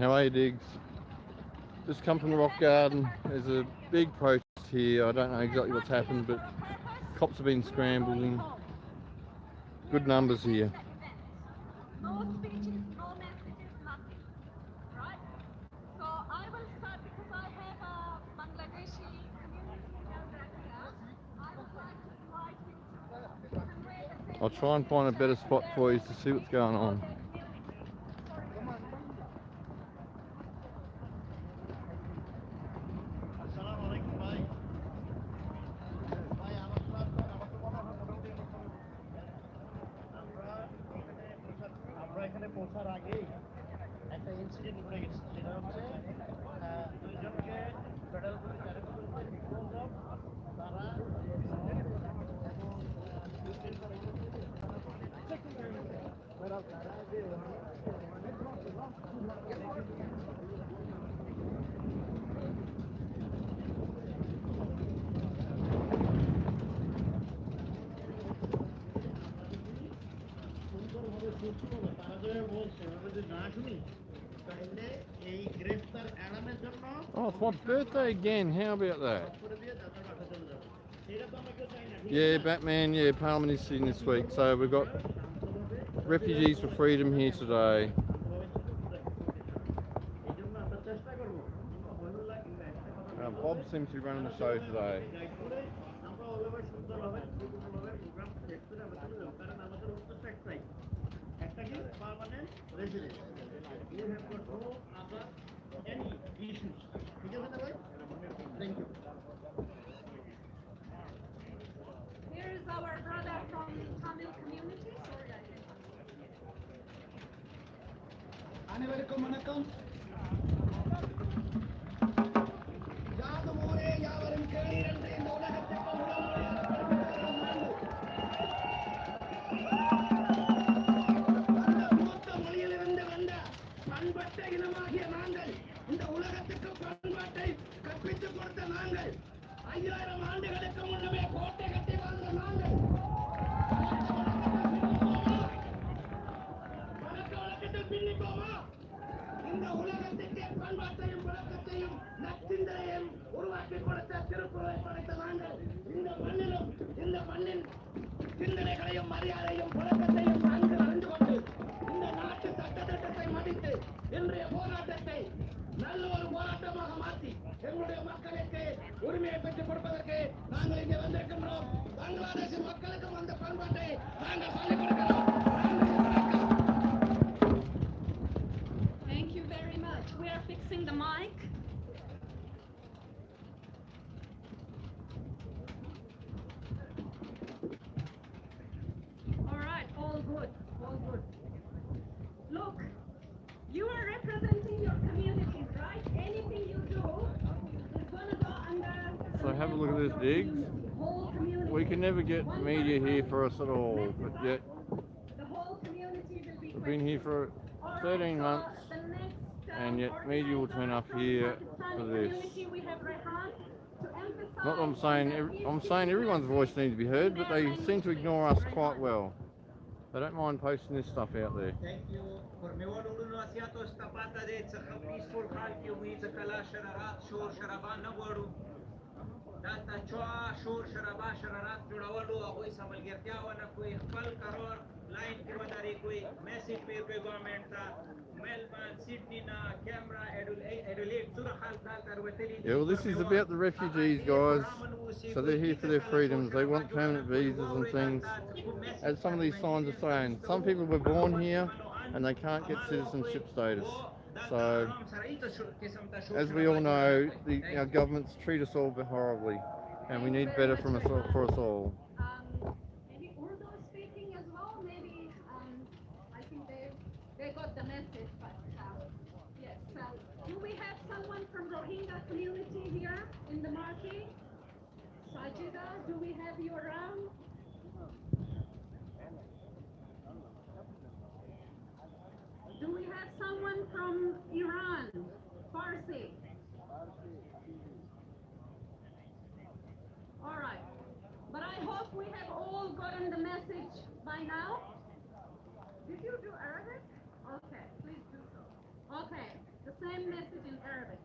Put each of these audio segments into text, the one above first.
How are you, Diggs? Just come from the Rock Garden. There's a big protest here. I don't know exactly what's happened, but cops have been scrambling. Good numbers here. No speeches, no messages, nothing. Right? So I will start because I have a Bangladeshi community elder here. I would like to invite him to convey the same. I'll try and find a better spot for you to see what's going on. পৌঁছার আগেই একটা incident ঘটে গেছে, সেটা হচ্ছে দুইজনকে federal police arrest করেছে, তারা Oh, it's my birthday again. How about that? Yeah, Batman, yeah, Parliament is sitting this week. So we've got Refugees for Freedom here today. Bob seems to be running the show today. Thank you. Here is our brother from Tamil community. அனைவருக்கும் வணக்கம். யாதும் ஊரே யாவரும் கேளீர் என்று இந்த உலகத்திற்கு மூத்த மொழியிலிருந்து வந்த பண்பட்ட இனமாகிய நாங்கள், இந்த உலகத்துக்கு பண்பாட்டை கற்பித்துக் கொடுத்த நாங்கள், 5000 ஆண்டுகளுக்கு முன்னமே கோட்டை கட்டி வாழ்ந்த நாங்கள், வழக்கத்தில் பின்னிப்போமா? இந்த உலகத்திற்கே பண்பாட்டையும் பழக்கத்தையும் நச்சிந்தனையும் உருவாக்கி கொடுத்த திருக்குறளை படைத்த நாங்கள், இந்த மண்ணிலும் இந்த மண்ணின் சிந்தனைகளையும் மரியாதையும் பழக்கத்தையும் நன்கு அறிந்து கொண்டு இந்த நாட்டு சட்டத்திட்டத்தை மதித்து இன்றைய போராட்டத்தை நல்ல ஒரு போராட்டமாக மாற்றி எங்களுடைய மக்களுக்கு உரிமையை பெற்றுக் கொடுப்பதற்கு நாங்கள் இங்கே வந்திருக்கின்றோம். பங்களாதேஷ் மக்களுக்கும் அந்த பண்பாட்டை நாங்கள் சொல்லிக் கொடுக்கிறோம். Thank you very much. We are fixing the mic. All right, all good, all good. Look, you are representing your communities, right? Anything you do is going to go under. So have a look at this, Diggs. Whole community. We can never get media here for us at all, but yet The whole community will be. we've been here for 13 months, and yet media will turn up here for this. Not that I'm saying everyone's voice needs to be heard, but they seem to ignore us quite well. They don't mind posting this stuff out there. Thank you for ميوانو نواسياتو استفاده دې څخه پیسفول حال کې وي ځکه لا شرارات شور شرابان نه غواړو دا تچوا شور شرابا شرارات جوړولو هغوی سملګرتیا ونه کوي خپل قرار لاین کې وداري کوي میسیج پې کوي ګورنمنټ ته ملبورن سیډني نه کیمرا اډولیټ سره حال دا تر وتلي Yeah, well, this is about the refugees, guys. So they're here for their freedoms. They want permanent visas and things. As some of these signs are saying, some people were born here and they can't get citizenship status. So, as we all know, our governments treat us all horribly, and we need better for us all. Maybe Urdu speaking as well. Maybe I think they got the message. But yes, do we have someone from Rohingya community here in the market? Sajida, do we have you around? Do we have someone from Iran, Farsi? All right. But I hope we have all gotten the message by now. Did you do Arabic? Okay, please do so. Okay. the same message in Arabic.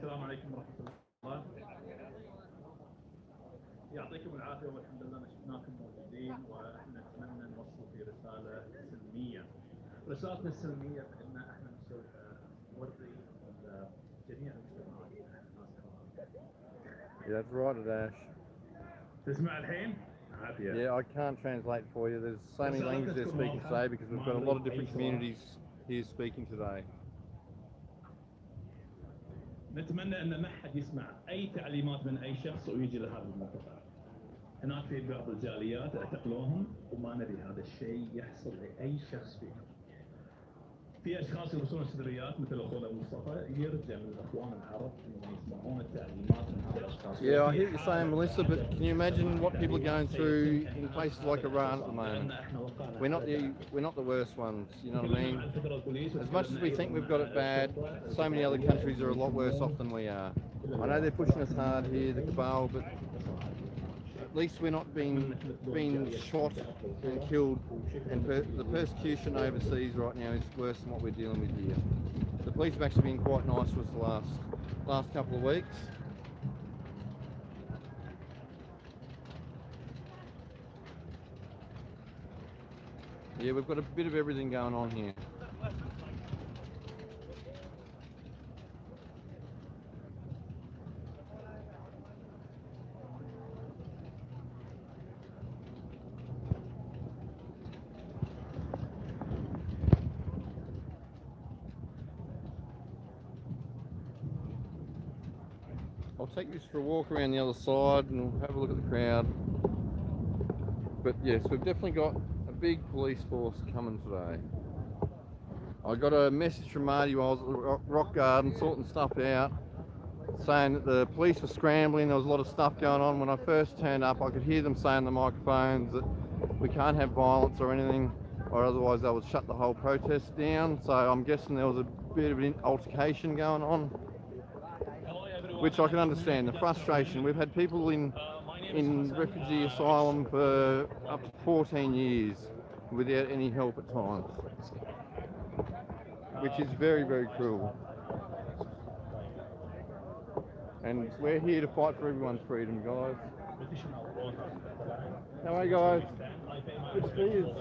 السلام عليكم ورحمة الله. يعطيكم العافية والحمد لله شفناكم موجودين واحنا نتمنى نوصل في رسالة سلمية. رسالتنا السلمية بأن احنا نوري جميع المجتمعات. Yeah, that's right, Adash. تسمع الحين؟ عافية. Yeah, I can't translate for you. There's so many languages they're speaking today because we've got a lot of different communities here speaking today. نتمنى ان ما حد يسمع اي تعليمات من اي شخص ويجي لهذه المنطقه. هناك في بعض الجاليات اعتقلوهم وما نبي هذا الشيء يحصل لاي شخص فيهم. في اشخاص يرسلون صدريات مثل اخونا مصطفى يرجع من الاخوان العرب انهم يسمعون التعليمات من هذه الاشخاص. Yeah, I hear you saying, Melissa, but can you imagine what people are going through in places like Iran at the moment? We're not the worst ones, you know what I mean? As much as we think we've got it bad, so many other countries are a lot worse off than we are. I know they're pushing us hard here, the cabal, but at least we're not being shot and killed, and the persecution overseas right now is worse than what we're dealing with here. The police have actually been quite nice to us the last couple of weeks. Yeah, we've got a bit of everything going on here. I'll take you for a walk around the other side and we'll have a look at the crowd. But yes, we've definitely got a big police force coming today. I got a message from Marty while I was at the rock garden sorting stuff out, saying that the police were scrambling, there was a lot of stuff going on. When I first turned up, I could hear them saying on the microphones that we can't have violence or anything, or otherwise they would shut the whole protest down. So I'm guessing there was a bit of an altercation going on, which I can understand, the frustration. We've had people in refugee asylum for up to 14 years without any help at times, which is very, very cruel. And we're here to fight for everyone's freedom, guys. How are you, guys? Good to see you.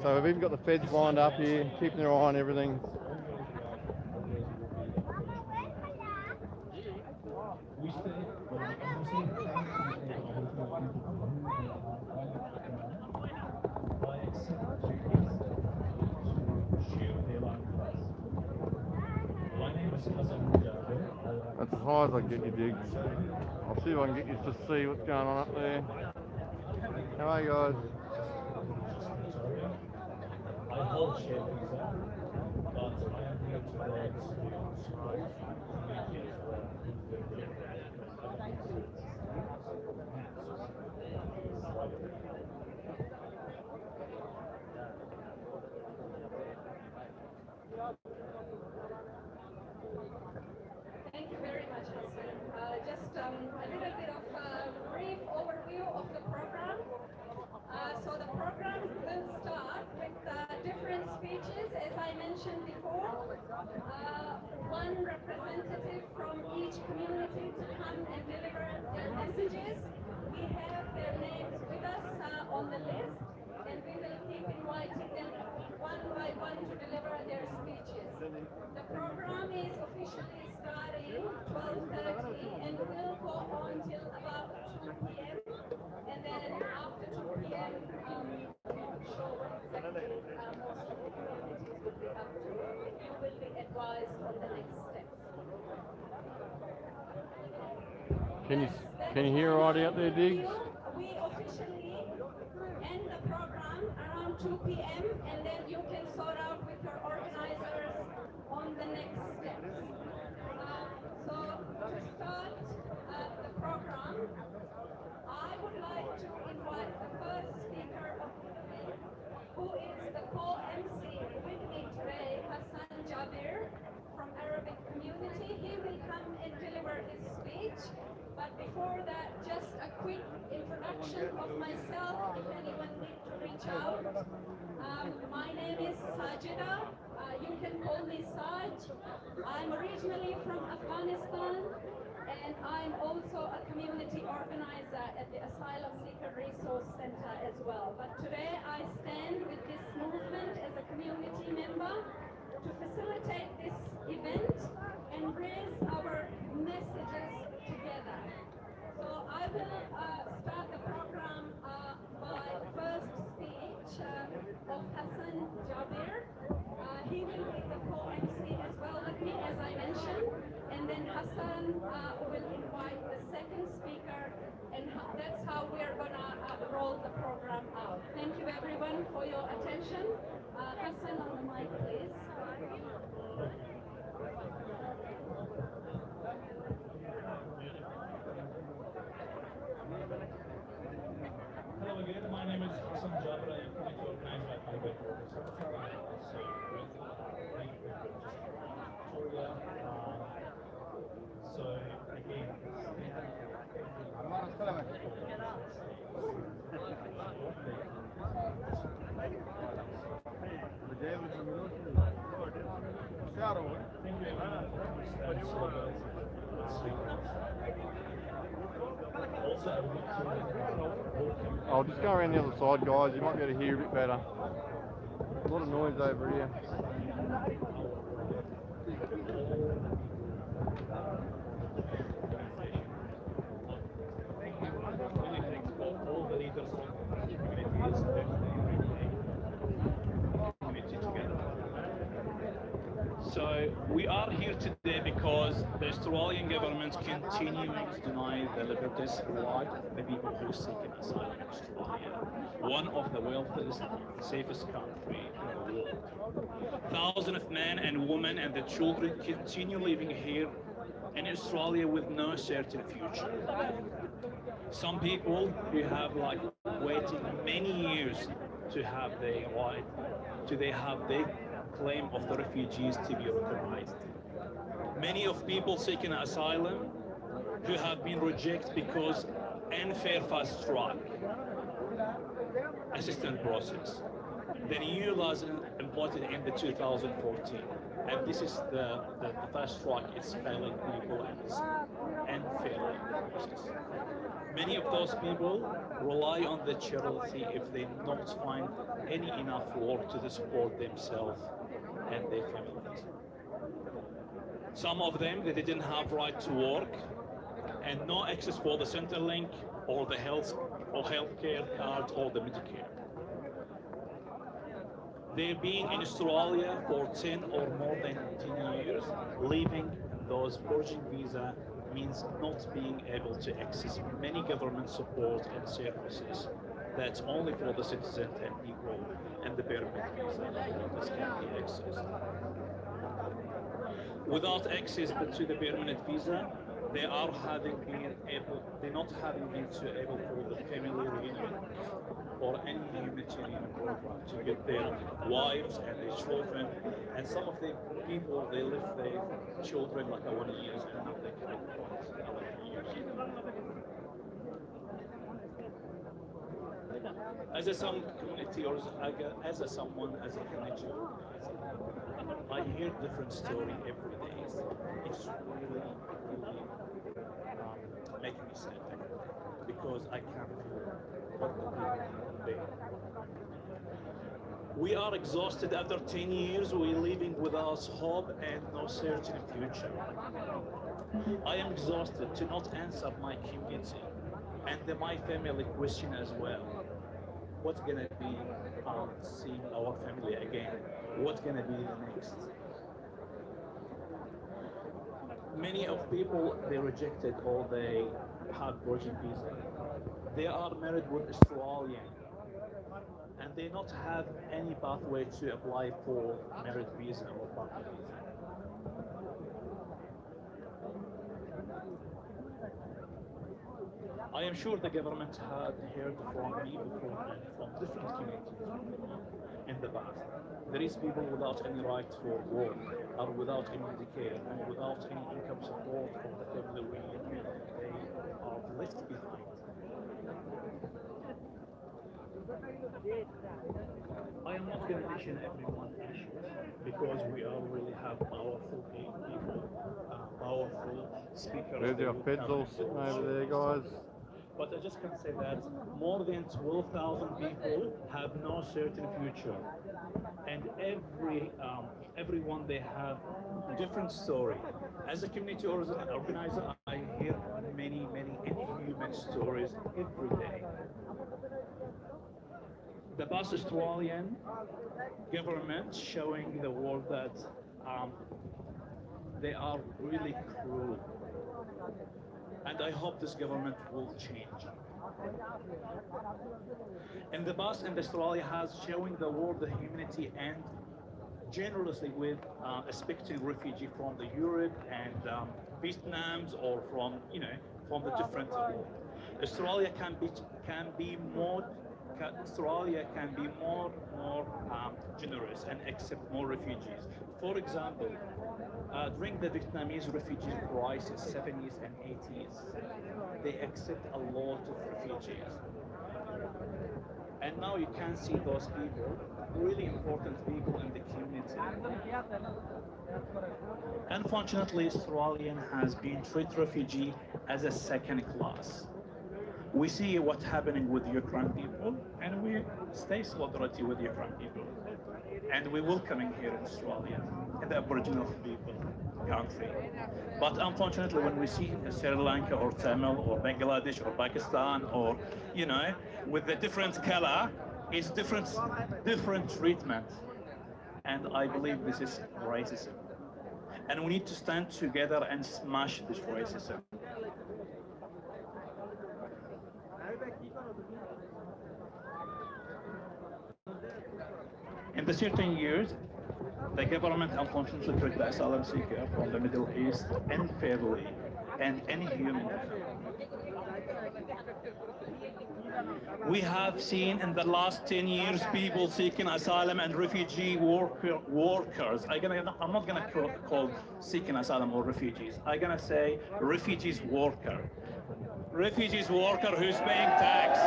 So we've even got the feds lined up here, keeping their eye on everything. That's as high as I can get you, Diggs. I'll see if I can get you to see what's going on up there. How are you, guys? I hold share visa, but I am here today Thank you very much, Hassan. Just a little bit of a brief overview of the program. So the program will start with different speeches, as I mentioned before. One representative from each community to come and deliver their messages. We have their names with us on the list, and we will keep inviting them one by one to deliver their speeches. The program is officially starting 12:30 and will go on till about 2 p.m. And then after 2 p.m., I'm not sure what exactly most of the communities will be up to. You will be advised on the next steps. Can you hear all right out there, Diggs? We officially end the program around 2 p.m. and then you can sort out with your organizers on the next steps. So to start the program, I would like to invite the first speaker of the day, who is the co-MC with me today, Hassan Jabir from Arabic community. He will come and deliver his speech. But before that, just a quick introduction of myself, if anyone needs to reach out. My name is Sajida. You can call me Saj. I'm originally from Afghanistan, and I'm also a community organizer at the Asylum Seeker Resource Center as well. But today I stand with this movement as a community member to facilitate this event and raise our messages together. So I will start the program by first speech of Hassan Jabir. He will be the co-MC as well with me, as I mentioned, and then Hassan will invite the second speaker, and that's how we're gonna roll the program out. Thank you everyone for your attention. Hassan on the mic, please. Hello again, my name is Hassan Jabra. I'm coming to organize my private Victoria. So again, I'll just go around the other side, guys. You might be able to hear a bit better. A lot of noise over here. all the leaders from the communities community together. So we are here today because the Australian government continuing to deny the liberties right of the people who seek asylum in Australia, one of the wealthiest, safest country in the world. Thousands of men and women and the children continue living here in Australia with no certain future. Some people who have waiting many years to have their right, they have their claim of the refugees to be recognized. Many of people seeking asylum who have been rejected because unfair fast track assistance process. The new laws implemented in the 2014, and this is the fast track. It's failing people and it's unfair process. Many of those people rely on the charity if they not find any enough work to support themselves and their families. Some of them, they didn't have right to work and no access for the Centrelink or the healthcare card or the Medicare. They've been in Australia for 10 or more than 10 years. Leaving those bridging visa means not being able to access many government support and services that's only for the citizen and people and the permanent visa this can be accessed. Without access to the permanent visa, they're not having been able for the family reunion or any humanitarian program to get their wives and their children. And some of the people, they left their children 1 year and now they can't find 11 years. As a some community or as a someone as a community organizer, I hear different story every day. It's really making me sad because I can't feel what the people bear. We are exhausted after 10 years. We're living without hope and no certain future. I am exhausted to not answer my community and my family question as well. What's gonna be seeing our family again? What's gonna be the next? Many of people, they rejected or they have bridging visa. They are married with Australian and they not have any pathway to apply for married visa or partner visa. I am sure the government had heard from me before and from different communities in the past. There is people without any right for work, or without any Medicare, and without any income support from the family reunion. left behind. I am not going to mention everyone issues because we already have powerful people, powerful speakers. There's They our will feds come all and they sitting will over share there, this guys. stuff. But I just can say that more than 12,000 people have no certain future, and everyone they have a different story. As a community organizer, I hear many inhuman stories every day. The past Australian government showing the world that they are really cruel. And I hope this government will change. In the past, and Australia has showing the world the humanity and generously with expecting refugee from the Europe and Vietnams or from from the different world. Australia can be more. Australia can be more generous and accept more refugees. For example, during the Vietnamese refugee crisis, 70s and 80s, they accept a lot of refugees. And now you can see those people, really important people in the community. Unfortunately, Australian has been treated refugee as a second class. We see what's happening with Ukraine people, and we stay solidarity with Ukraine people. And we welcoming here in Australia, in the Aboriginal people country. But unfortunately, when we see in Sri Lanka or Tamil or Bangladesh or Pakistan or, with the different color, it's different treatment. And I believe this is racism. And we need to stand together and smash this racism. In the certain years, the government unfortunately treated the asylum seeker from the Middle East unfairly and inhumanly. We have seen in the last 10 years people seeking asylum and refugee workers. I'm not going to call seeking asylum or refugees. I'm going to say refugees worker. Refugees worker who's paying tax.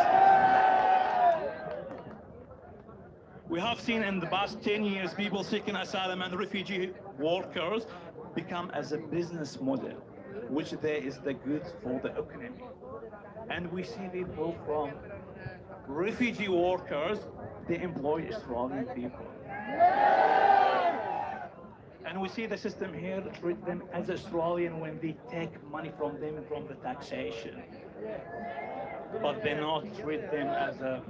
We have seen in the past 10 years people seeking asylum and refugee workers become as a business model, which there is the good for the economy. And we see people from refugee workers, they employ Australian people. And we see the system here treat them as Australian when they take money from them from the taxation. But they not treat them as a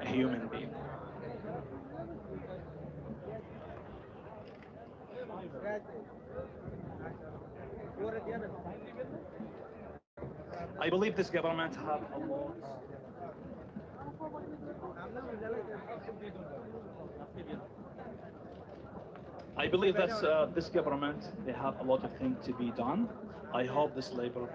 human being. I believe this government have a lot. I believe that this government, they have a lot of things to be done. I hope this Labour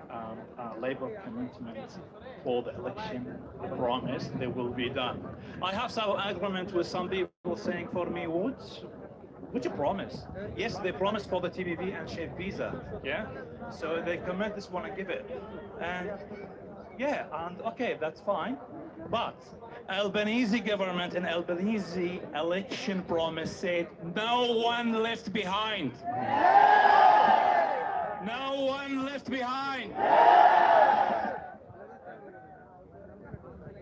commitment for the election promise, they will be done. I have some argument with some people saying for me, which promise? Yes, they promised for the TPV and shape visa, yeah? So they commit this one and give it. And yeah, and okay, that's fine. But Albanese government and Albanese election promise said no one left behind. No one left behind.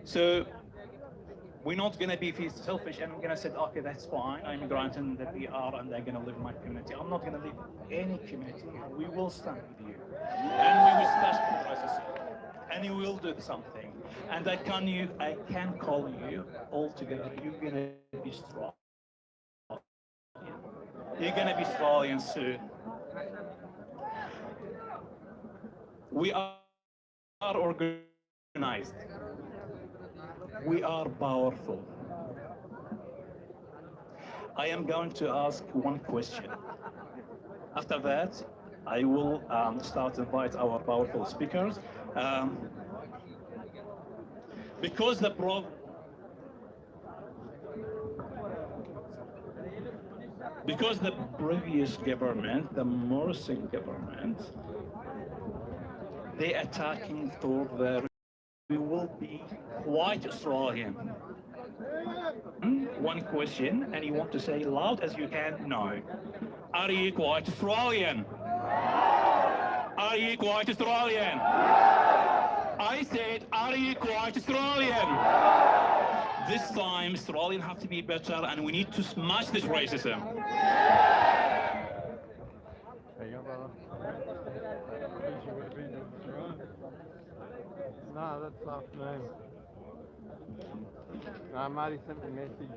So we're not going to be selfish and we're going to say, okay, that's fine. I'm granting the PR and I'm going to live in my community. I'm not going to leave any community here. We will stand with you. And we will start the process. And you will do something. And I can call you all together. You're going to be strong. You're going to be strong soon. We are organized. We are powerful. I am going to ask one question. After that, I will start to invite our powerful speakers. Because the previous government, the Morrison government, they attacking to the we will be white Australian. One question, and you want to say loud as you can, no. Are you white Australian? Are you white Australian? I said, are you white Australian? This time, Australians have to be better, and we need to smash this racism. There you go, brother. No, that's afternoon. No, Marty sent me a message.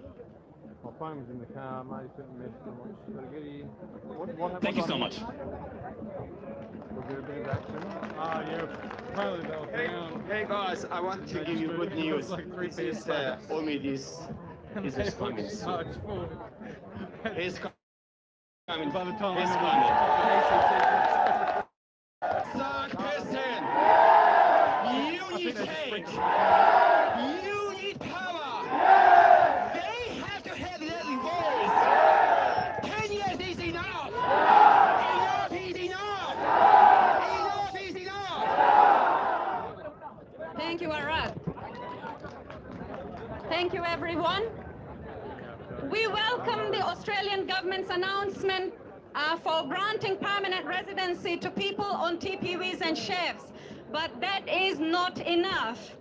My phone was in the car. Marty sent me a message. I'm like, gotta get here. What happened? Thank you so much. Was there a bit of action? Oh, yeah, apparently they were down. Hey guys, I want to give you good news. Like 3 This is Omi, this is coming Oh, soon. it's full. He's coming. By the time He's I coming. Third person, you need change. You need power. They have to have their voice. 10 years is enough. Enough is enough. Enough is enough. Thank you, Arad. Thank you, everyone. We welcome the Australian government's announcement for granting permanent residency to people on TPVs and chefs, but that is not enough.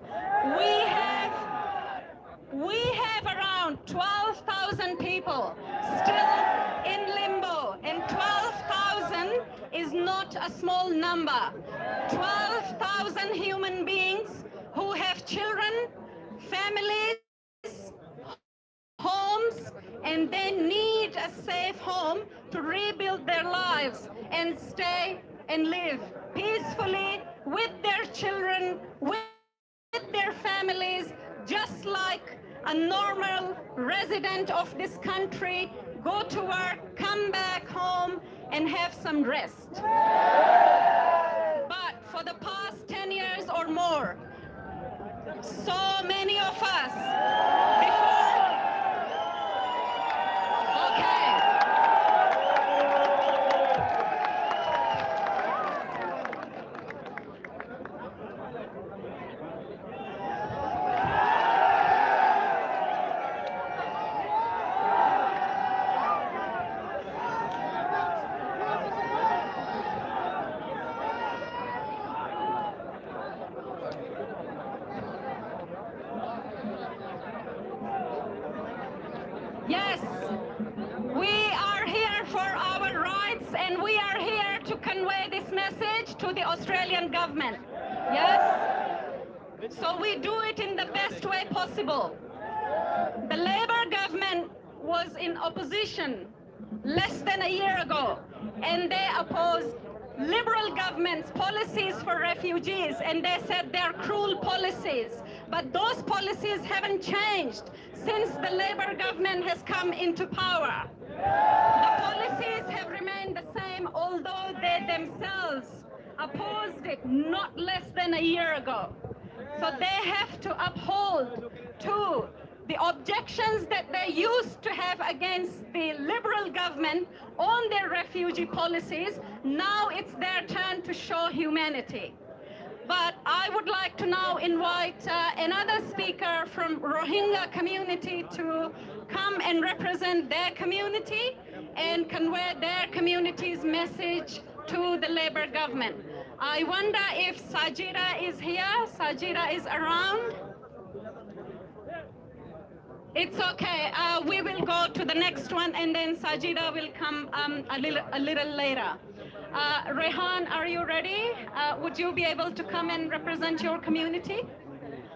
We have around 12,000 people still in limbo, and 12,000 is not a small number. 12,000 human beings who have children, families, homes, and they need a safe home to rebuild their lives and stay and live peacefully with their children, with their families, just like a normal resident of this country, go to work, come back home, and have some rest. But for the past 10 years or more, so many of us, yes, we are here for our rights, and we are here to convey this message to the Australian government. Yes? So we do it in the best way possible. The Labor government was in opposition less than a year ago, and they opposed Liberal government's policies for refugees, and they said they're cruel policies. But those policies haven't changed since the Labor government has come into power. The policies have remained the same, although they themselves opposed it not less than a year ago. So they have to uphold to the objections that they used to have against the Liberal government on their refugee policies. Now it's their turn to show humanity. But I would like to now invite another speaker from Rohingya community to come and represent their community and convey their community's message to the Labor government. I wonder if Sajida is here. Sajida is around. It's okay. We will go to the next one, and then Sajida will come a little later. Rehan, are you ready? Would you be able to come and represent your community?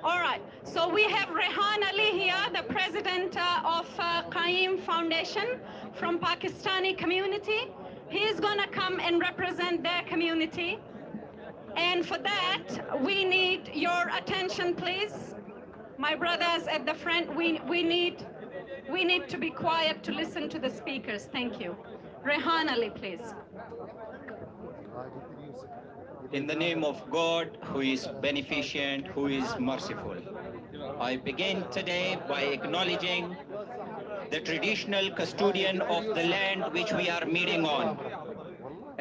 All right. So we have Rehan Ali here, the president of Qaim Foundation from Pakistani community. He's going to come and represent their community. And for that, we need your attention, please. My brothers at the front, we need to be quiet to listen to the speakers. Thank you. Rehan Ali, please. In the name of God, who is beneficent, who is merciful, I begin today by acknowledging the traditional custodian of the land which we are meeting on,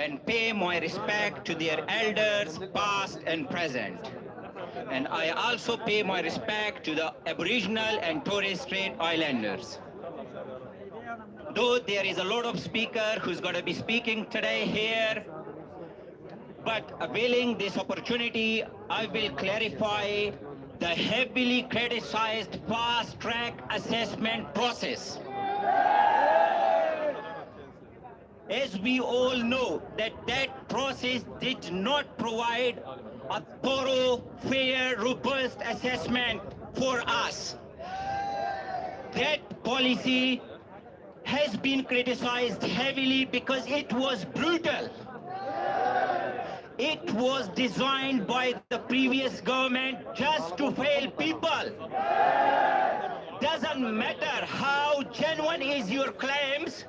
and pay my respect to their elders, past and present. And I also pay my respect to the Aboriginal and Torres Strait Islanders. Though there is a lot of speaker who's going to be speaking today here, but availing this opportunity, I will clarify the heavily criticized fast-track assessment process. As we all know, that process did not provide a thorough, fair, robust assessment for us. That policy has been criticized heavily because it was brutal. It was designed by the previous government just to fail people. Doesn't matter how genuine is your claims,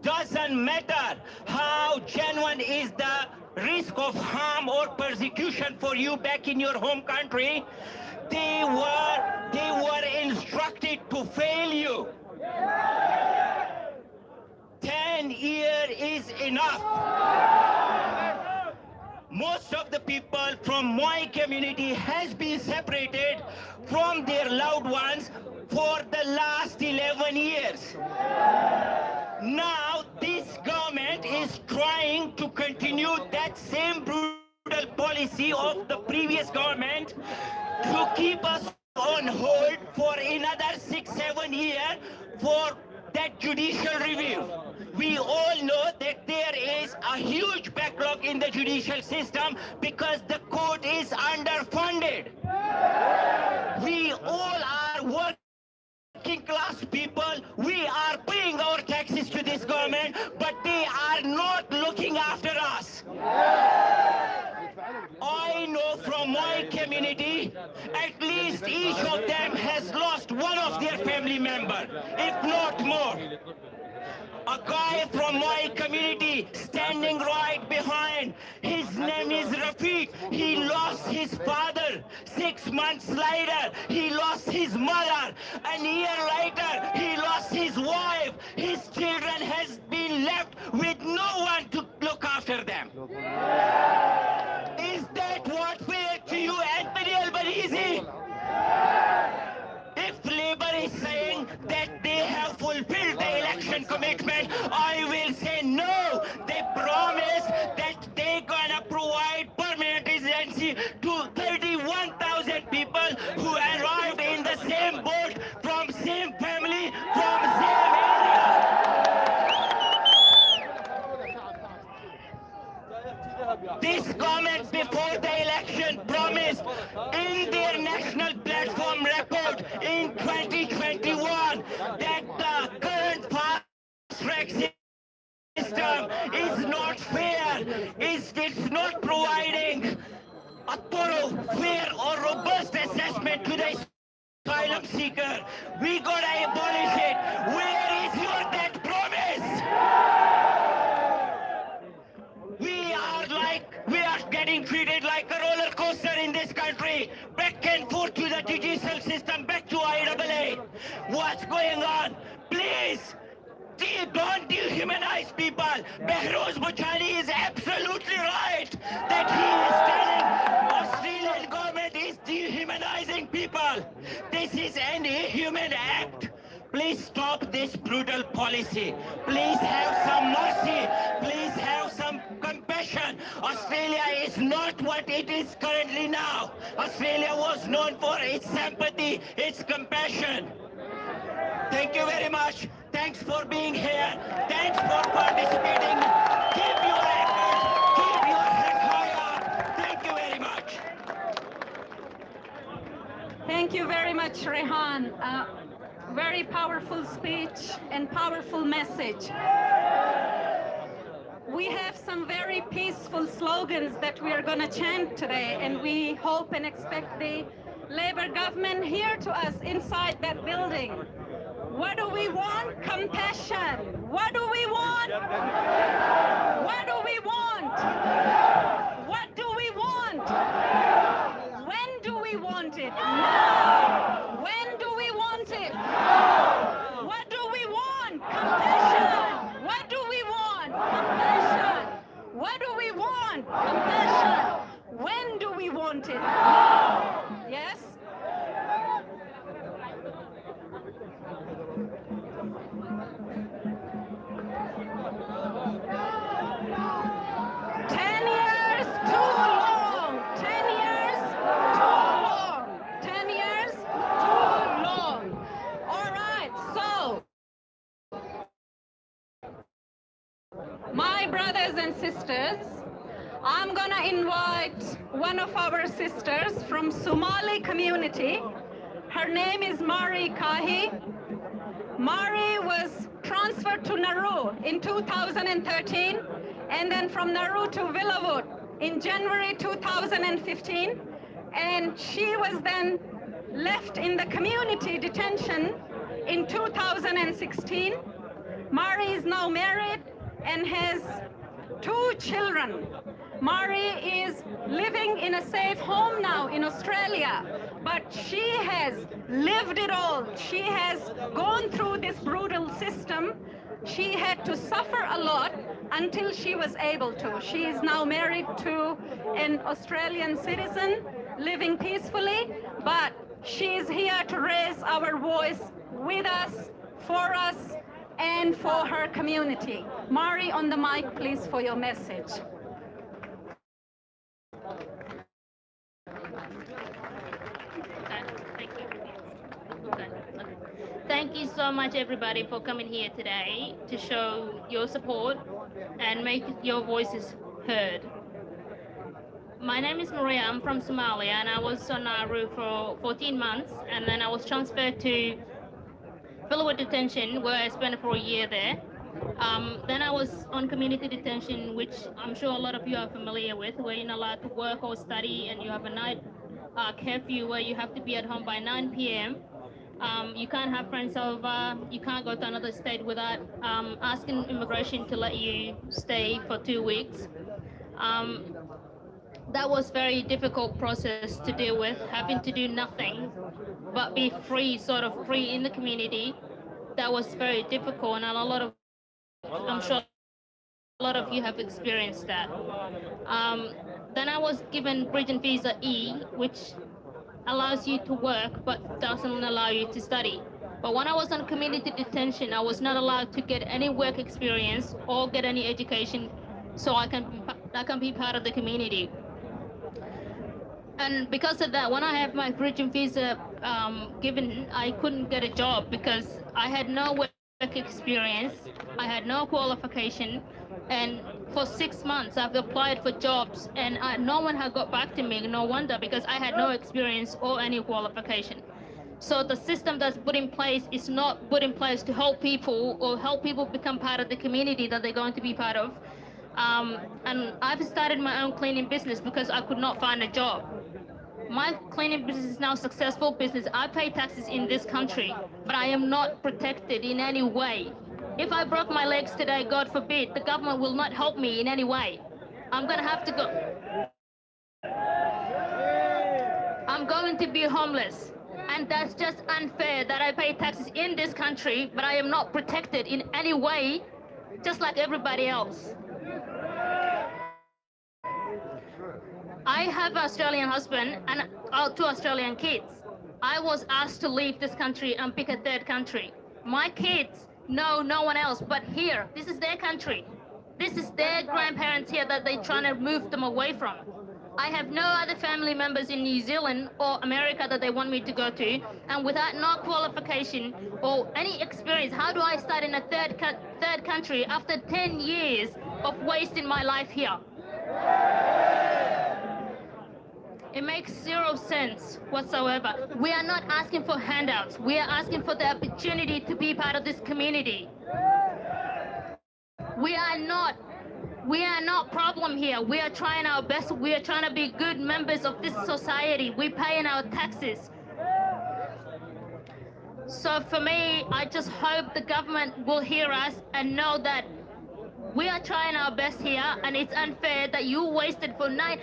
doesn't matter how genuine is the risk of harm or persecution for you back in your home country, they were instructed to fail you. 10 years is enough. Most of the people from my community has been separated from their loved ones for the last 11 years. Now this government is trying to continue that same brutal policy of the previous government to keep us on hold for another 6-7 years for that judicial review. We all know that there is a huge backlog in the judicial system because the court is underfunded. We all are working class people. We are paying our taxes to this government, but they are not looking after us. I know from my community, at least each of them has lost one of their family members, if not more. A guy from my community standing right behind, his name is Rafiq. He lost his father. 6 months later, he lost his mother. A year later, he lost his wife. His children has been left with no one to look after them. Is that what fair to you, Anthony Albanese? If Labour is saying that they have fulfilled the election commitment, I will say no. They promised that they're gonna provide permanent residency to 31,000 people who arrived in the same boat, from same family, from same area. This government before the election promised in their national platform report in 2021 that the current fast-track system is not fair, it's not providing a thorough, fair or robust assessment to the asylum seeker. We gotta abolish it. Where is your that promise? We are getting treated like a roller coaster in this country. Back and forth to the judicial system, back to IAA. What's going on? Please, don't dehumanize people. Behrouz Bouchani is absolutely right that he is telling Australian government is dehumanizing people. This is an inhuman act. Please stop this brutal policy. Please have some mercy. Please have some compassion. Australia is not what it is currently now. Australia was known for its sympathy, its compassion. Thank you very much. Thanks for being here. Thanks for participating. Keep your effort. Keep your heads high up. Thank you very much. Thank you very much, Rehan. Very powerful speech and powerful message. We have some very peaceful slogans that we are going to chant today, and we hope and expect the Labour government here to us inside that building. What do we want? Compassion. What do we want? What do we want? What do we want? When do we want it? Now. When do we want it? What do we want? Compassion. What do we want? Compassion. My brothers and sisters, I'm gonna invite one of our sisters from Somali community. Her name is Mari Kahi. Mari was transferred to Nauru in 2013, and then from Nauru to Villawood in January 2015, and she was then left in the community detention in 2016. Mari is now married and has 2 children. Mari is living in a safe home now in Australia, but she has lived it all. She has gone through this brutal system. She had to suffer a lot until she was able to. She is now married to an Australian citizen, living peacefully, but she is here to raise our voice with us, for us, and for her community. Mari, on the mic, please, for your message. Thank you so much, everybody, for coming here today to show your support and make your voices heard. My name is Maria. I'm from Somalia, and I was on Nauru for 14 months, and then I was transferred to Villawood detention, where I spent for a year there. Then I was on community detention, which I'm sure a lot of you are familiar with, where you're not allowed to work or study, and you have a night curfew where you have to be at home by 9 p.m. You can't have friends over, you can't go to another state without asking immigration to let you stay for 2 weeks. That was very difficult process to deal with, having to do nothing but be free, sort of free in the community. That was very difficult, and I'm sure a lot of you have experienced that. Then I was given Bridging Visa E, which allows you to work but doesn't allow you to study. But when I was on community detention, I was not allowed to get any work experience or get any education, so I can be part of the community. And because of that, when I had my Bridging Visa given, I couldn't get a job because I had no work experience, I had no qualification, and for 6 months I've applied for jobs and no one had got back to me. No wonder, because I had no experience or any qualification. So the system that's put in place is not put in place to help people or help people become part of the community that they're going to be part of. And I've started my own cleaning business because I could not find a job. My cleaning business is now a successful business. I pay taxes in this country, but I am not protected in any way. If I broke my legs today, God forbid, the government will not help me in any way. I'm going to have to go. I'm going to be homeless. And that's just unfair that I pay taxes in this country, but I am not protected in any way, just like everybody else. I have an Australian husband and 2 Australian kids. I was asked to leave this country and pick a third country. My kids know no one else but here. This is their country. This is their grandparents here that they're trying to move them away from. I have no other family members in New Zealand or America that they want me to go to, and without no qualification or any experience, how do I start in a third country after 10 years of wasting my life here? It makes 0 sense whatsoever. We are not asking for handouts. We are asking for the opportunity to be part of this community. We are not problem here. We are trying our best. We are trying to be good members of this society. We pay in our taxes. So for me, I just hope the government will hear us and know that we are trying our best here, and it's unfair that you wasted for 9.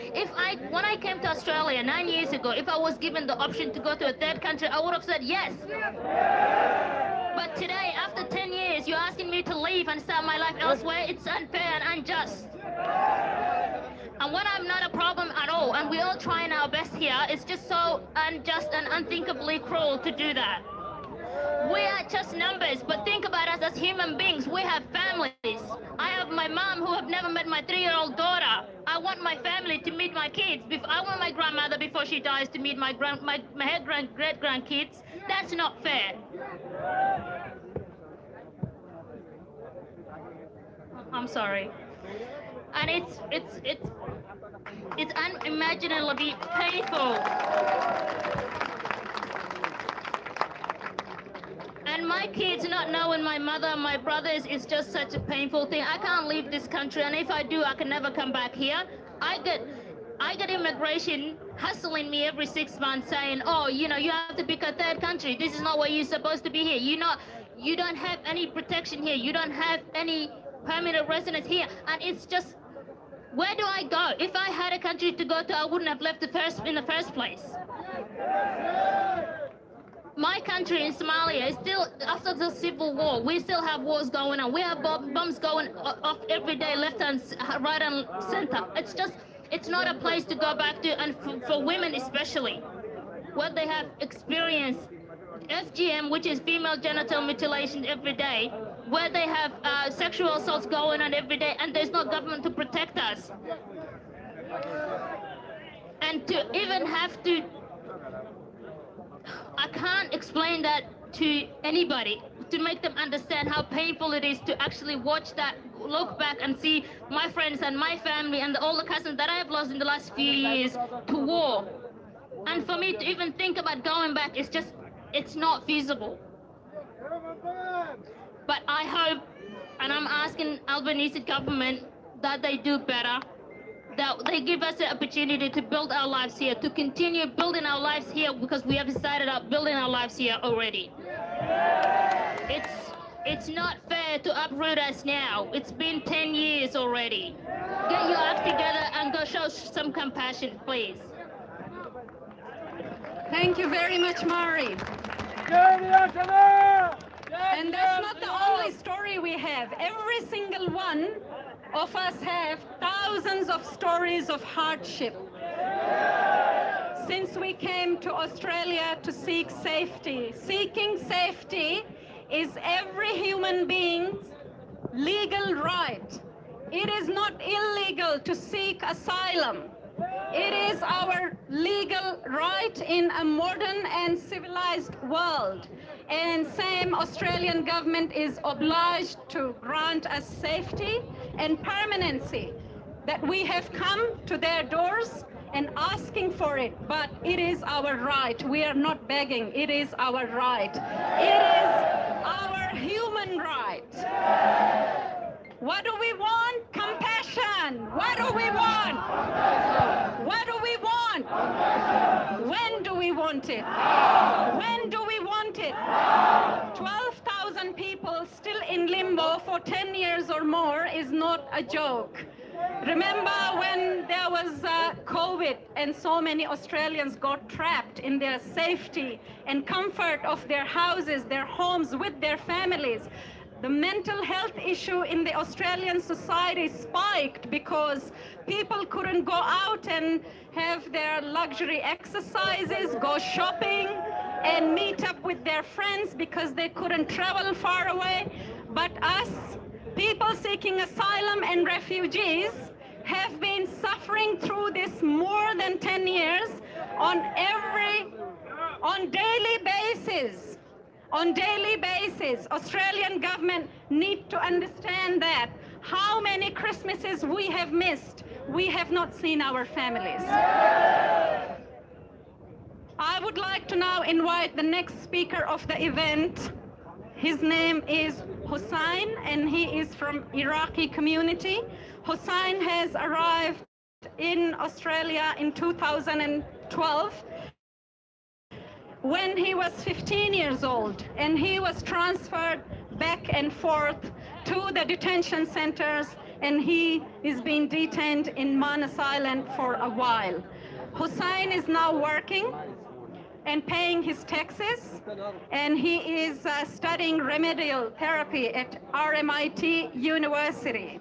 When I came to Australia 9 years ago, if I was given the option to go to a third country, I would have said yes. But today, after 10 years, you're asking me to leave and start my life elsewhere. It's unfair and unjust. And when I'm not a problem at all, and we're all trying our best here, it's just so unjust and unthinkably cruel to do that. We are just numbers, but think about us as human beings. We have families. I have my mom who have never met my 3-year-old daughter. I want my family to meet my kids. I want my grandmother before she dies to meet my great-grandkids. That's not fair. I'm sorry. And it's unimaginably painful. And my kids not knowing my mother and my brothers is just such a painful thing. I can't leave this country, and if I do, I can never come back here. I get immigration hustling me every 6 months saying, oh, you know, you have to pick a third country. This is not where you're supposed to be here. You don't have any protection here. You don't have any permanent residence here. And it's just, where do I go? If I had a country to go to, I wouldn't have left in the first place. My country in Somalia is still, after the civil war, we still have wars going on. We have bombs going off every day, left and right and center. It's not a place to go back to, and for women especially, what they have experienced, FGM, which is female genital mutilation every day, where they have sexual assaults going on every day, and there's no government to protect us. And to even have to, I can't explain that to anybody, to make them understand how painful it is to actually watch that, look back and see my friends and my family and all the cousins that I have lost in the last few years to war. And for me to even think about going back, it's not feasible. But I hope, and I'm asking Albanese government that they do better, that they give us the opportunity to build our lives here, to continue building our lives here, because we have decided on building our lives here already. It's not fair to uproot us now. It's been 10 years already. Get your act together and go show some compassion, please. Thank you very much, Mari. And that's not the only story we have. Every single one of us have thousands of stories of hardship. Since we came to Australia to seek safety, seeking safety is every human being's legal right. It is not illegal to seek asylum. It is our legal right in a modern and civilized world. And same Australian government is obliged to grant us safety and permanency. That we have come to their doors and asking for it, but it is our right. We are not begging, it is our right. It is our human right. What do we want? Compassion. What do we want? What do we want? When do we want it? When do we want it? 12,000 people still in limbo for 10 years or more is not a joke. Remember when there was COVID and so many Australians got trapped in their safety and comfort of their houses, their homes with their families. The mental health issue in the Australian society spiked because people couldn't go out and have their luxury exercises, go shopping, and meet up with their friends because they couldn't travel far away. But us, people seeking asylum and refugees, have been suffering through this more than 10 years on daily basis. On daily basis, Australian government need to understand that how many Christmases we have missed, we have not seen our families. I would like to now invite the next speaker of the event. His name is Hussein, and he is from Iraqi community. Hussein has arrived in Australia in 2012 when he was 15 years old, and he was transferred back and forth to the detention centers, and he is being detained in Manus Island for a while. Hussein is now working and paying his taxes, and he is studying remedial therapy at RMIT University.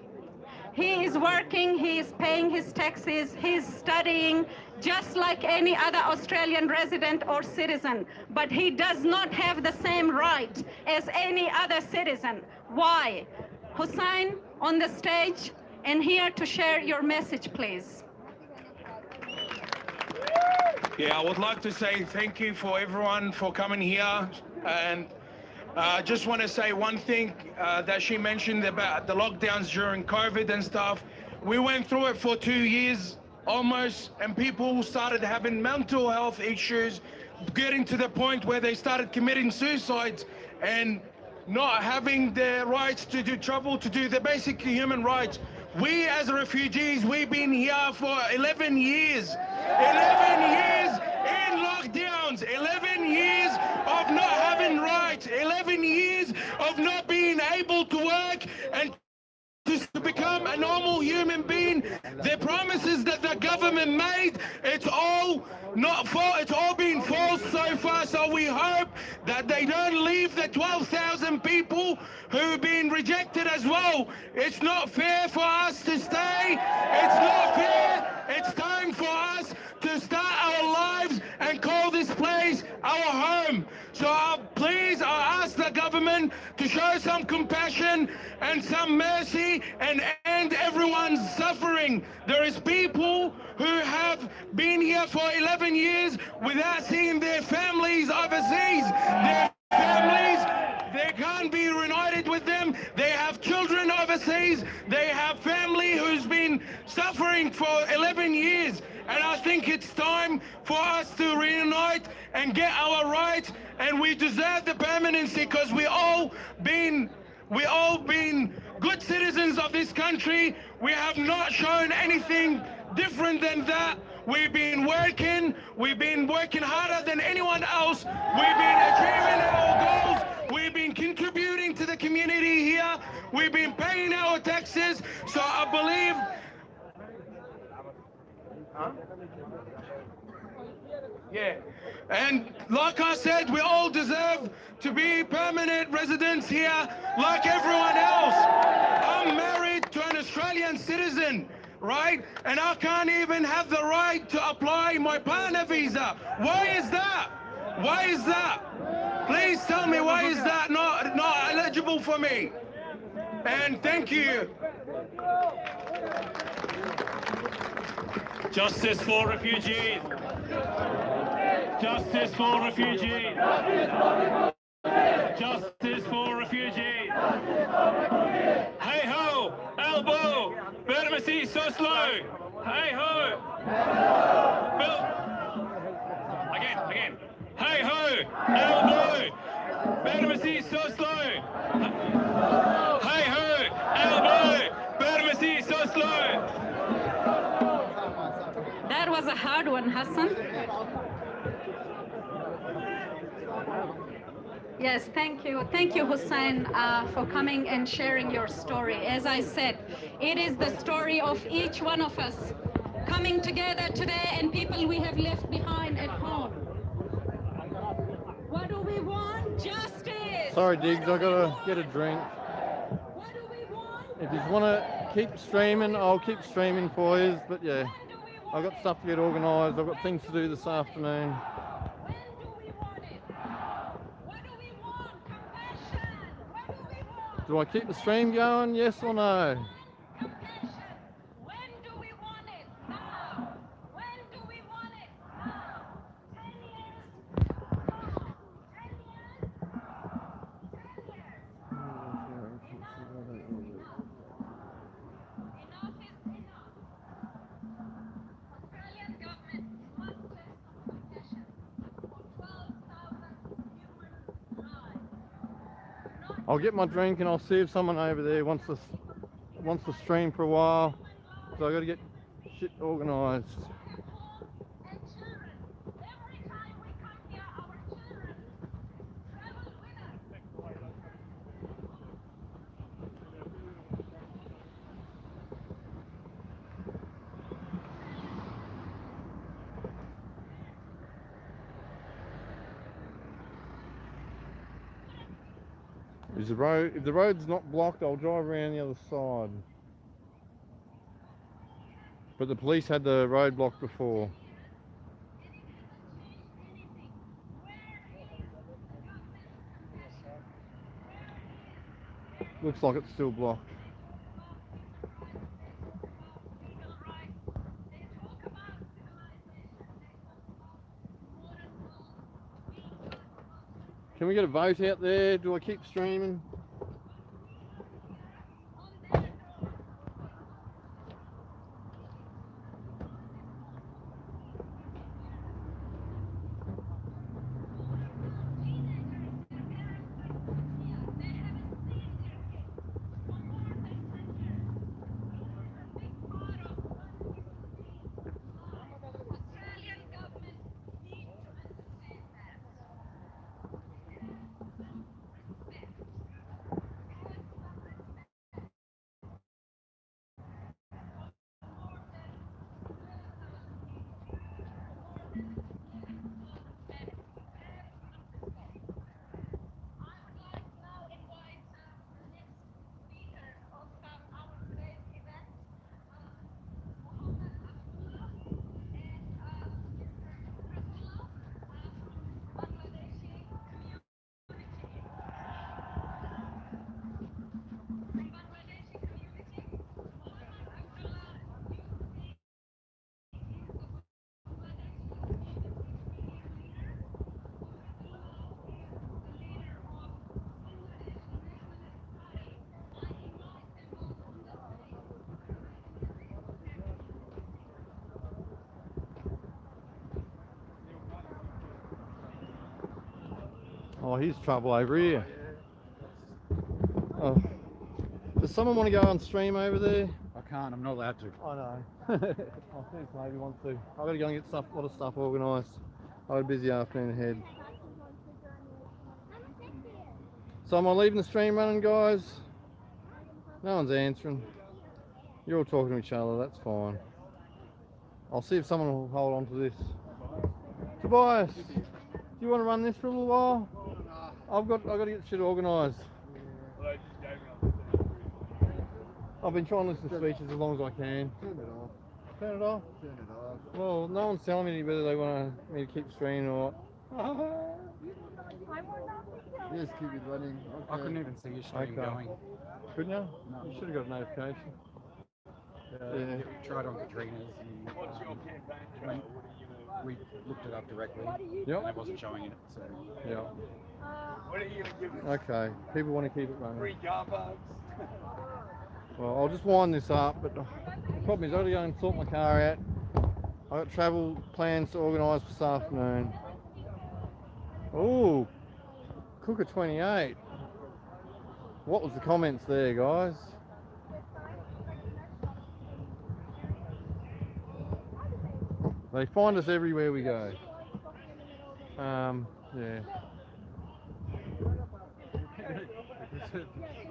He is working, he is paying his taxes, he's studying just like any other Australian resident or citizen, but he does not have the same right as any other citizen. Why? Hussein, on the stage, and here to share your message, please. Yeah, I would like to say thank you for everyone for coming here, and Just want to say one thing that she mentioned about the lockdowns during COVID and stuff. We went through it for 2 years almost, and people started having mental health issues, getting to the point where they started committing suicides and not having the rights to do travel, to do the basic human rights. We as refugees, we've been here for 11 years. 11 years in lockdowns, 11 years of not having rights, 11 years of not being able to work and to become a normal human being. The promises that the government made, it's all been false so far. So we hope that they don't leave the 12,000 people who've been rejected as well. It's not fair for us to stay. It's not fair. It's time for us to start our lives and call this place our home. So please, I ask the government to show some compassion and some mercy and end everyone's suffering. There is people who have been here for 11 years without seeing their families overseas. Their families, they can't be reunited with them. They have children overseas. They have family who's been suffering for 11 years. And I think it's time for us to reunite and get our rights, and we deserve the permanency because we all been good citizens of this country. We have not shown anything different than that. We've been working harder than anyone else. We've been achieving our goals. We've been contributing to the community here. We've been paying our taxes. So I believe yeah, and like I said, we all deserve to be permanent residents here like everyone else. I'm married to an Australian citizen, right? And I can't even have the right to apply my partner visa. Why is that? Why is that? Please tell me, why is that not eligible for me? And thank you. Justice for refugees. Justice for refugees. Justice for refugees. Hey ho, elbow. Bermasi so slow. Hey ho. Again. Hey ho, elbow. Bermasi so slow. Hey ho, elbow. Bermasi so slow. That was a hard one, Hassan. Yes, thank you. Thank you, Hussein, for coming and sharing your story. As I said, it is the story of each one of us coming together today and people we have left behind at home. What do we want? Justice! Sorry, Diggs, I gotta get a drink. What do we want? If you want to keep streaming, I'll keep streaming for you. But yeah, I've got stuff to get organised. I've got things to do this afternoon. When do we want it? What do we want? Compassion! What do we want? Do I keep the stream going? Yes or no? Compassion! When do we want it? Now! When do we want it? Now! 10 years? Now! 10 years? 10 years! Enough is enough. Australian government must test some compassion for 12,000 human lives. I'll get my drink and I'll see if someone over there wants to stream for a while. So I got to get shit organised. And children. Every time we come here, our children travel with us. If the road's not blocked, I'll drive around the other side. But the police had the road blocked before. Looks like it's still blocked. Can we get a vote out there? Do I keep streaming? Oh, here's trouble over here. Oh. Does someone want to go on stream over there? I can't, I'm not allowed to. I know. I think maybe want to. I've got to go and get a lot of stuff organised. I had a busy afternoon ahead. So am I leaving the stream running, guys? No one's answering. You're all talking to each other, that's fine. I'll see if someone will hold on to this. Tobias, do you want to run this for a little while? I've got to get shit organised. I've been trying to listen to speeches as long as I can. Turn it off. Turn it off? Turn it off. Well, no one's telling me whether they want me to keep streaming or what. Just keep it running. Okay. I couldn't even see your stream going. Couldn't you? No. You should have got a notification. Yeah. We tried on Katrina's and we looked it up directly. Yep. And it wasn't showing it, so. Yeah. Okay. People want to keep it running. Free car parks. Well, I'll just wind this up, but the problem is I've got to go and sort my car out. I've got travel plans to organise this afternoon. Ooh, Cooker 28. What was the comments there, guys? They find us everywhere we go. Yeah.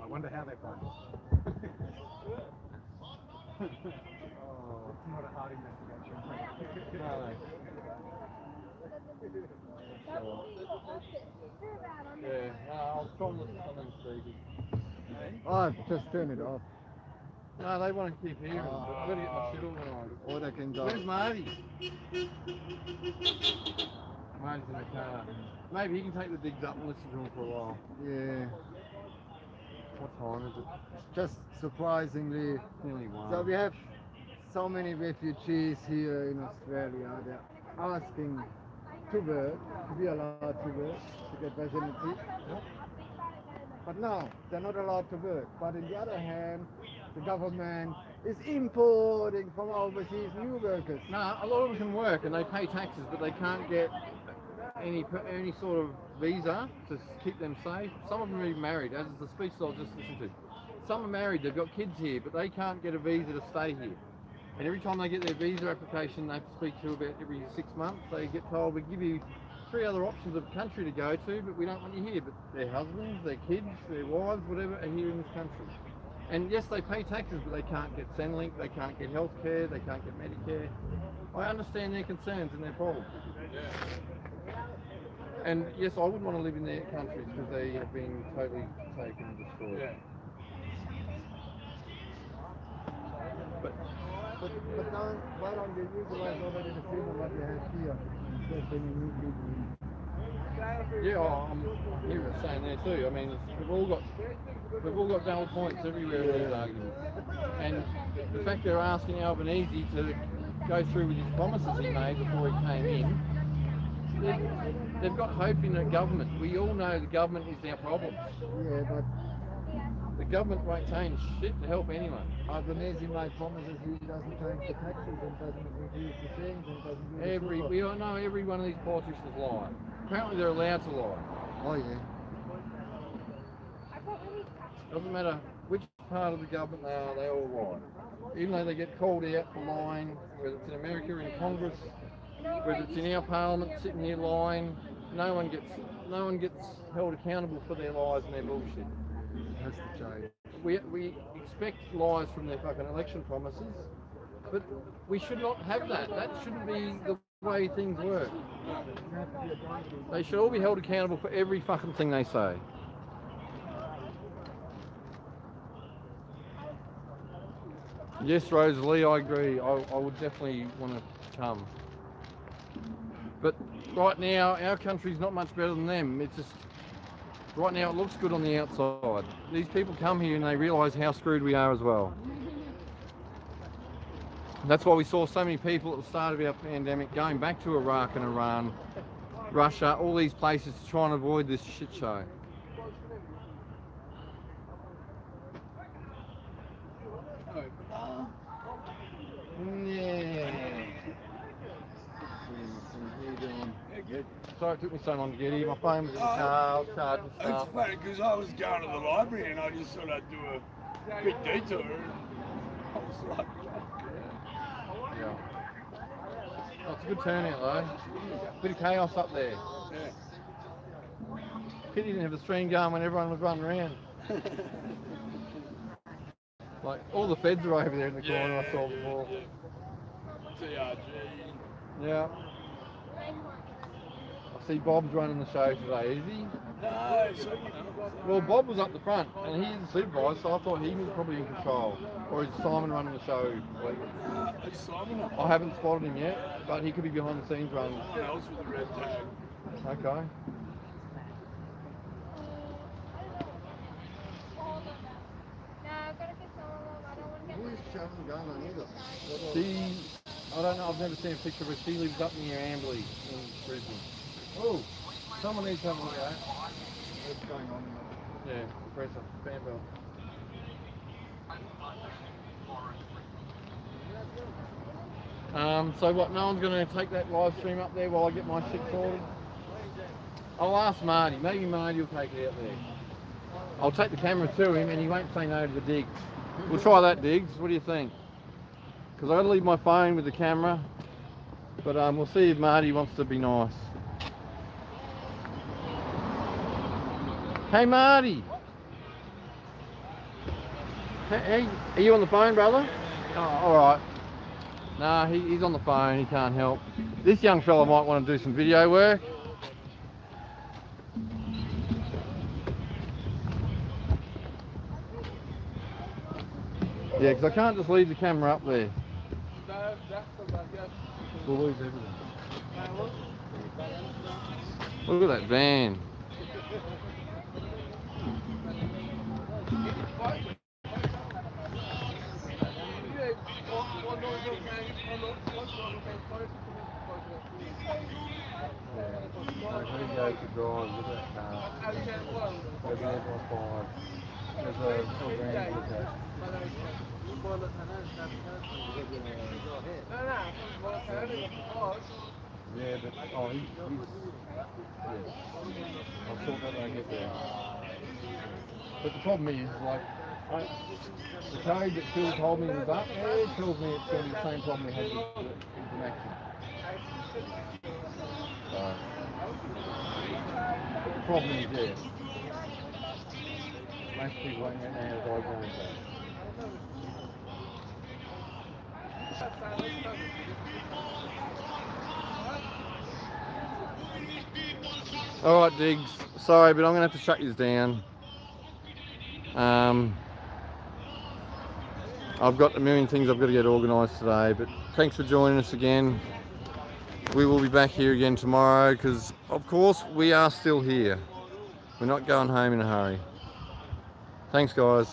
I wonder how they find us. It's not a hard investigation. Yeah, I'll try and listen to something speaking. Oh, just turn it off. No, they want to keep hearing, but I've got to get my shit organised. Or they can go. Where's Marty? Marty's in the car. Maybe he can take the digs up and listen to them for a while. Yeah. What time is it? Just surprisingly, Nearly one. so we have so many refugees here in Australia. They're asking to work, to be allowed to work, to get residency. But no, they're not allowed to work. But on the other hand, the government is importing from overseas new workers. No, a lot of them can work and they pay taxes, but they can't get any sort of visa to keep them safe. Some of them are even married, as is the speech I just listened to. Some are married, they've got kids here, but they can't get a visa to stay here. And every time they get their visa application, they have to speak to about every 6 months. They get told, we give you 3 other options of country to go to, but we don't want you here. But their husbands, their kids, their wives, whatever, are here in this country. And yes, they pay taxes, but they can't get Centrelink, they can't get health care, they can't get Medicare. I understand their concerns and their problems. And yes, I wouldn't want to live in their countries because they have been totally taken and destroyed. But why don't they utilize already the freedom what they have here? Just when you meet people. yeah, I'm hearing it saying there too. I mean, we've all got valid points everywhere in these arguments. And the fact they're asking Albanese to go through with his promises he made before he came in, they've got hope in the government. We all know the government is our problem. Yeah, but The government won't change shit to help anyone. Albanese made promises he doesn't change the taxes and doesn't reduce the things and doesn't do the super. We all know every one of these politicians lie. Apparently they're allowed to lie. Oh yeah. Doesn't matter which part of the government they all lie. Even though they get called out for lying, whether it's in America in Congress, whether it's in our parliament sitting here lying, no one gets held accountable for their lies and their bullshit. That's the change. We expect lies from their fucking election promises, but we should not have that. That shouldn't be the way things work. They should all be held accountable for every fucking thing they say. Yes, Rosalie, I agree. I would definitely want to come. But right now, our country's not much better than them. It's just, right now it looks good on the outside. These people come here and they realise how screwed we are as well. That's why we saw so many people at the start of our pandemic going back to Iraq and Iran, Russia, all these places to try and avoid this shit show. Yeah. Sorry it took me so long to get here. My phone was in the car, I was charging stuff. It's funny because I was going to the library and I just thought I'd do a quick detour. And I was like, yeah. Oh, it's a good turnout though. Bit of chaos up there. yeah. Pity didn't have a stream going when everyone was running around. Like all the feds are over there in the corner I saw before. TRG. Yeah. I see Bob's running the show today, is he? No, someone else. Well, Bob was up the front and he's the supervisor, so I thought he was probably in control. Or is Simon running the show completely? It's Simon. I haven't spotted him yet, but he could be behind the scenes running. Someone else with a red tag. Okay. Who's Sharon going either? She, I don't know, I've never seen a picture of her. She lives up near Amberley in Brisbane. Oh, someone needs to have a look at that. What's going on? Yeah, compressor, fan belt. So what, no one's going to take that live stream up there while I get my shit sorted? I'll ask Marty, maybe Marty will take it out there. I'll take the camera to him and he won't say no to the digs. We'll try that, Diggs, what do you think? Because I've got to leave my phone with the camera, but we'll see if Marty wants to be nice. Hey Marty! Hey, are you on the phone, brother? Oh, alright. Nah, he's on the phone, he can't help. This young fella might want to do some video work. Yeah, because I can't just leave the camera up there. We'll lose everything. Look at that van. Yeah, but he's I'll sort that when I get there. But the problem is, like, the code that Phil told me was up there tells me it's going to be the same problem we had with International. So, the problem is there. Most people won't know how to diagnose that. Alright Diggs, sorry but I'm going to have to shut you down. I've got a million things I've got to get organised today, but thanks for joining us again. We will be back here again tomorrow because of course we are still here. We're not going home in a hurry. Thanks guys.